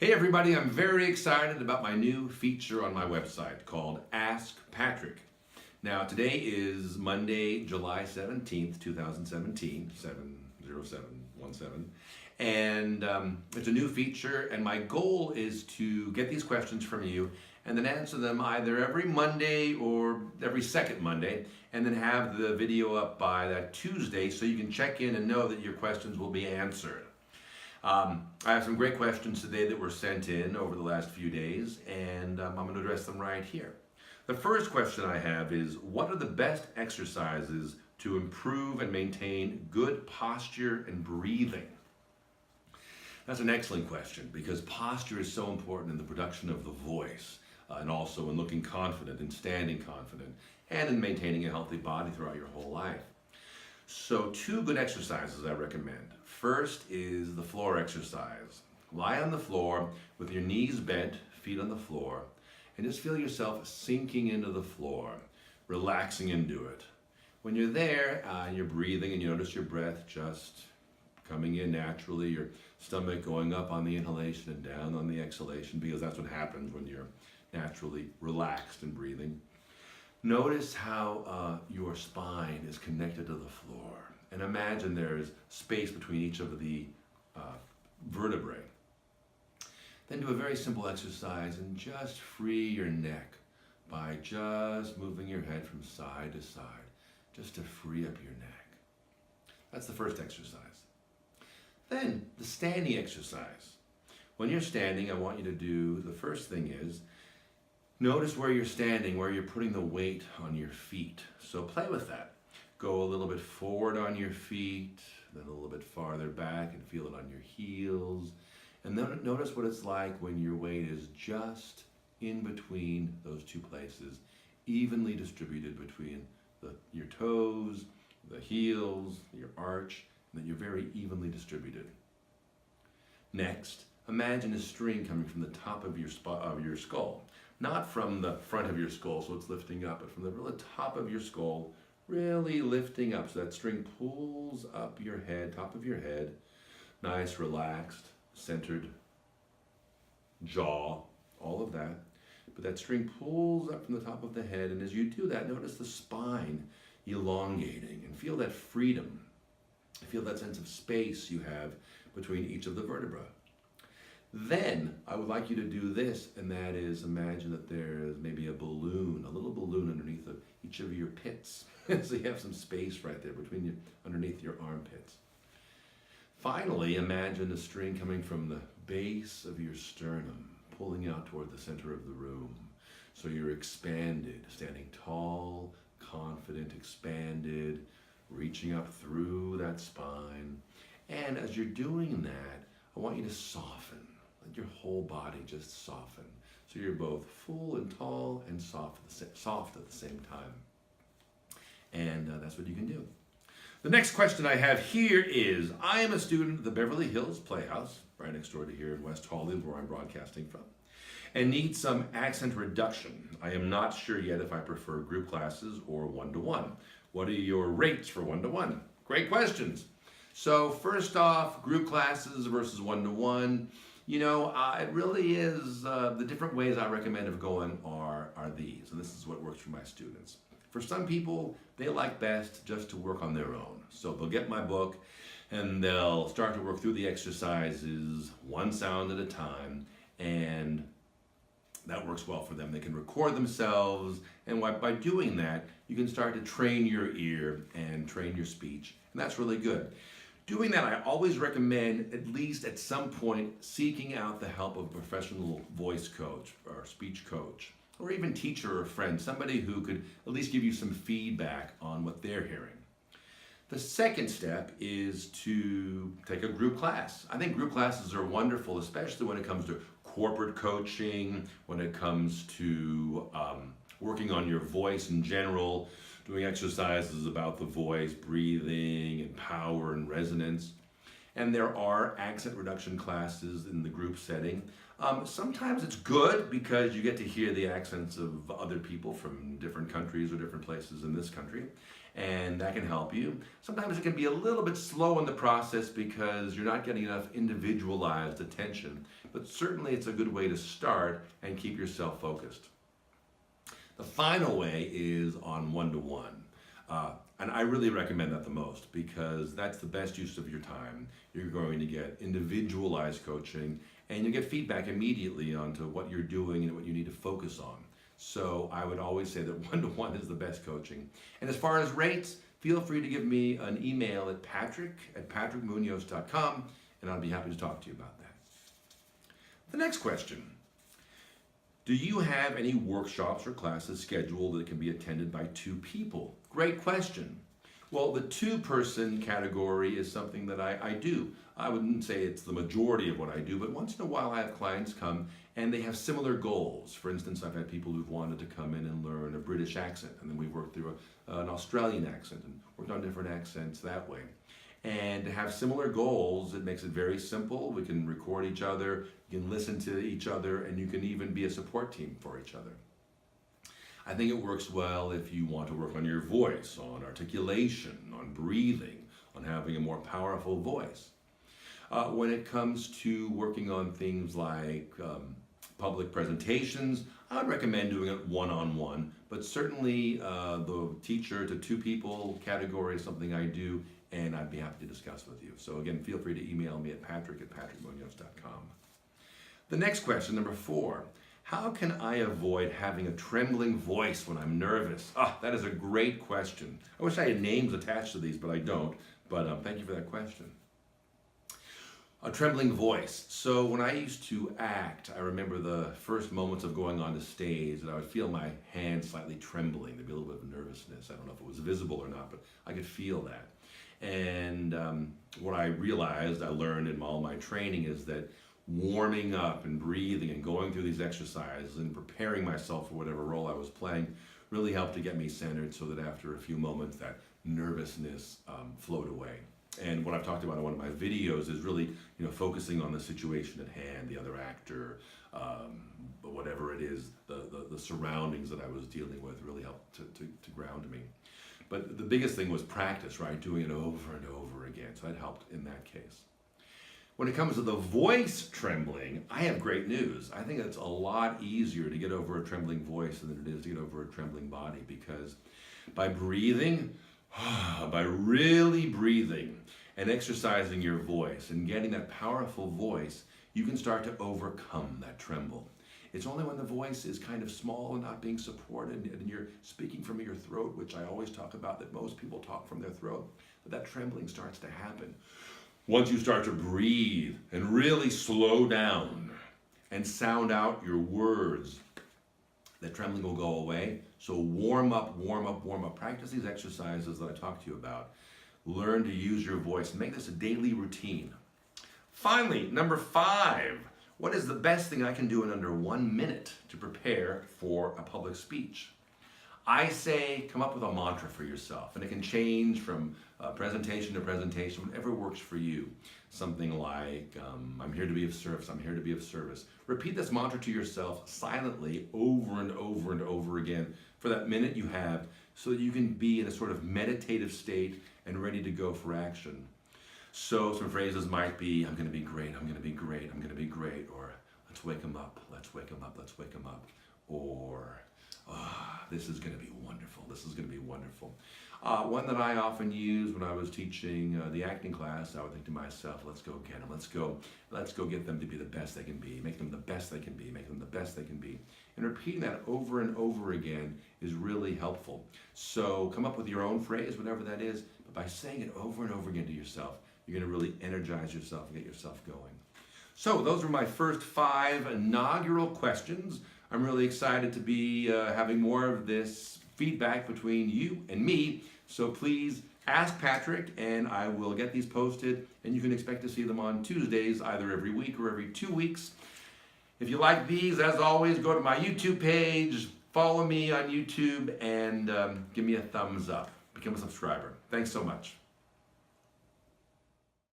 Hey everybody, I'm very excited about my new feature on my website called Ask Patrick. Now today is Monday, July 17th, 2017, 70717. And it's a new feature, and my goal is to get these questions from you and then answer them either every Monday or every second Monday, and then have the video up by that Tuesday so you can check in and know that your questions will be answered. I have some great questions today that were sent in over the last few days, and I'm going to address them right here. The first question I have is, what are the best exercises to improve and maintain good posture and breathing? That's an excellent question, because posture is so important in the production of the voice, and also in looking confident and standing confident, and in maintaining a healthy body throughout your whole life. So two good exercises I recommend. First is the floor exercise. Lie on the floor with your knees bent, feet on the floor, and just feel yourself sinking into the floor, relaxing into it. When you're there, you're breathing and you notice your breath just coming in naturally, your stomach going up on the inhalation and down on the exhalation, because that's what happens when you're naturally relaxed and breathing. Notice how your spine is connected to the floor, and imagine there's space between each of the vertebrae. Then do a very simple exercise and just free your neck by just moving your head from side to side, just to free up your neck. That's the first exercise. Then the standing exercise. When you're standing, I want you to do, the first thing is, notice where you're standing, where you're putting the weight on your feet. So play with that. Go a little bit forward on your feet, then a little bit farther back and feel it on your heels. And then notice what it's like when your weight is just in between those two places, evenly distributed between your toes, the heels, your arch, and that you're very evenly distributed. Next, imagine a string coming from the top of your skull. Not from the front of your skull, so it's lifting up, but from the really top of your skull, really lifting up. So that string pulls up your head, top of your head, nice, relaxed, centered jaw, all of that. But that string pulls up from the top of the head, and as you do that, notice the spine elongating, and feel that freedom. Feel that sense of space you have between each of the vertebrae. Then I would like you to do this, and that is, imagine that there's maybe a balloon, a little balloon underneath each of your pits. So you have some space right there underneath your armpits. Finally, imagine a string coming from the base of your sternum, pulling out toward the center of the room. So you're expanded, standing tall, confident, expanded, reaching up through that spine. And as you're doing that, I want you to soften. Let your whole body just soften. So you're both full and tall and soft at the same time. And that's what you can do. The next question I have here is, I am a student at the Beverly Hills Playhouse, right next door to here in West Hollywood, where I'm broadcasting from, and need some accent reduction. I am not sure yet if I prefer group classes or one-to-one. What are your rates for one-to-one? Great questions. So first off, group classes versus one-to-one. You know, it really is, the different ways I recommend of going are these, and this is what works for my students. For some people, they like best just to work on their own. So they'll get my book and they'll start to work through the exercises one sound at a time, and that works well for them. They can record themselves, and by doing that, you can start to train your ear and train your speech, and that's really good. Doing that, I always recommend, at least at some point, seeking out the help of a professional voice coach or speech coach, or even teacher or friend, somebody who could at least give you some feedback on what they're hearing. The second step is to take a group class. I think group classes are wonderful, especially when it comes to corporate coaching, when it comes to working on your voice in general, doing exercises about the voice, breathing, and power and resonance. And there are accent reduction classes in the group setting. Sometimes it's good because you get to hear the accents of other people from different countries or different places in this country, and that can help you. Sometimes it can be a little bit slow in the process because you're not getting enough individualized attention, but certainly it's a good way to start and keep yourself focused. The final way is on one-to-one. And I really recommend that the most because that's the best use of your time. You're going to get individualized coaching and you get feedback immediately onto what you're doing and what you need to focus on. So I would always say that one-to-one is the best coaching. And as far as rates, feel free to give me an email at patrick@patrickmunoz.com and I'll be happy to talk to you about that. The next question. Do you have any workshops or classes scheduled that can be attended by 2 people? Great question. Well, the 2-person category is something that I do. I wouldn't say it's the majority of what I do, but once in a while I have clients come and they have similar goals. For instance, I've had people who've wanted to come in and learn a British accent, and then we've worked through an Australian accent and worked on different accents that way. And to have similar goals, it makes it very simple. We can record each other, you can listen to each other, and you can even be a support team for each other. I think it works well if you want to work on your voice, on articulation, on breathing, on having a more powerful voice. When it comes to working on things like public presentations, I would recommend doing it one-on-one, but certainly the teacher to 2 people category is something I do, and I'd be happy to discuss with you. So again, feel free to email me at patrick@patrickmunoz.com. The next question, number 4. How can I avoid having a trembling voice when I'm nervous? That is a great question. I wish I had names attached to these, but I don't. But thank you for that question. A trembling voice. So when I used to act, I remember the first moments of going on the stage that I would feel my hands slightly trembling. There'd be a little bit of nervousness. I don't know if it was visible or not, but I could feel that. And what I realized, I learned in all my training, is that warming up and breathing and going through these exercises and preparing myself for whatever role I was playing really helped to get me centered so that after a few moments that nervousness flowed away. And what I've talked about in one of my videos is really, focusing on the situation at hand, the other actor, whatever it is, the surroundings that I was dealing with really helped to ground me. But the biggest thing was practice, right? Doing it over and over again. So that helped in that case. When it comes to the voice trembling, I have great news. I think it's a lot easier to get over a trembling voice than it is to get over a trembling body, because by breathing, by really breathing and exercising your voice and getting that powerful voice, you can start to overcome that tremble. It's only when the voice is kind of small and not being supported and you're speaking from your throat, which I always talk about, that most people talk from their throat, that trembling starts to happen. Once you start to breathe and really slow down and sound out your words, the trembling will go away. So warm up, warm up, warm up. Practice these exercises that I talked to you about. Learn to use your voice. Make this a daily routine. Finally, number 5. What is the best thing I can do in under 1 minute to prepare for a public speech? I say come up with a mantra for yourself, and it can change from presentation to presentation, whatever works for you. Something like, I'm here to be of service, I'm here to be of service. Repeat this mantra to yourself silently over and over and over again for that minute you have, so that you can be in a sort of meditative state and ready to go for action. So some phrases might be, I'm going to be great, I'm going to be great, I'm going to be great, or let's wake them up, let's wake them up, let's wake them up, or this is going to be wonderful, this is going to be wonderful. One that I often use when I was teaching the acting class, I would think to myself, let's go get them, let's go get them to be the best they can be, make them the best they can be, make them the best they can be. And repeating that over and over again is really helpful. So come up with your own phrase, whatever that is, but by saying it over and over again to yourself, you're going to really energize yourself and get yourself going. So those are my first 5 inaugural questions. I'm really excited to be having more of this feedback between you and me. So please ask Patrick, and I will get these posted, and you can expect to see them on Tuesdays, either every week or every 2 weeks. If you like these, as always, go to my YouTube page, follow me on YouTube, and give me a thumbs up. Become a subscriber. Thanks so much.